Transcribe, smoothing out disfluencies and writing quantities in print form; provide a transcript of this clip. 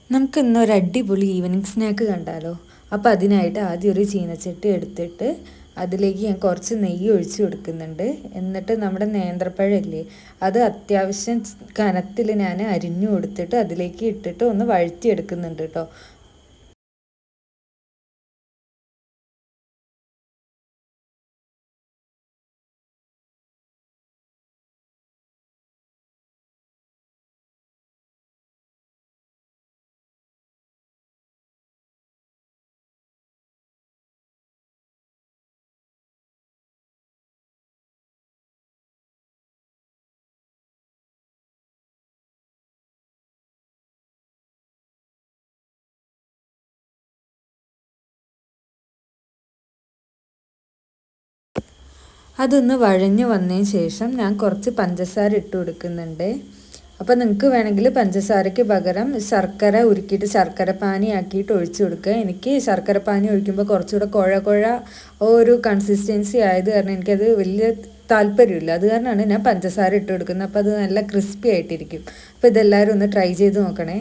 നമുക്ക് ഇന്നൊരു അടിപൊളി ഈവനിങ് സ്നാക്ക് കണ്ടാലോ. അപ്പോൾ അതിനായിട്ട് ആദ്യം ഒരു ചീനച്ചട്ടി എടുത്തിട്ട് അതിലേക്ക് ഞാൻ കുറച്ച് നെയ്യ് ഒഴിച്ച് കൊടുക്കുന്നുണ്ട്. എന്നിട്ട് നമ്മുടെ നേന്ത്രപ്പഴമില്ലേ, അത് അത്യാവശ്യം കനത്തിൽ ഞാൻ അരിഞ്ഞു കൊടുത്തിട്ട് അതിലേക്ക് ഇട്ടിട്ട് ഒന്ന് വഴറ്റിയെടുക്കുന്നുണ്ട് കേട്ടോ. അതൊന്ന് വഴഞ്ഞു വന്നതിന് ശേഷം ഞാൻ കുറച്ച് പഞ്ചസാര ഇട്ട് കൊടുക്കുന്നുണ്ട്. അപ്പോൾ നിങ്ങൾക്ക് വേണമെങ്കിൽ പഞ്ചസാരയ്ക്ക് പകരം ശർക്കര ഉരുക്കിയിട്ട് ശർക്കര പാനി ആക്കിയിട്ട് ഒഴിച്ചു കൊടുക്കുക. എനിക്ക് ശർക്കര പാനി ഒഴിക്കുമ്പോൾ കുറച്ചുകൂടെ കുഴ ഒരു കൺസിസ്റ്റൻസി ആയത് കാരണം എനിക്കത് വലിയ താല്പര്യമില്ല. അത് കാരണമാണ് ഞാൻ പഞ്ചസാര ഇട്ട് കൊടുക്കുന്നത്. അപ്പോൾ അത് നല്ല ക്രിസ്പി ആയിട്ടിരിക്കും. അപ്പോൾ ഇതെല്ലാവരും ഒന്ന് ട്രൈ ചെയ്ത് നോക്കണേ.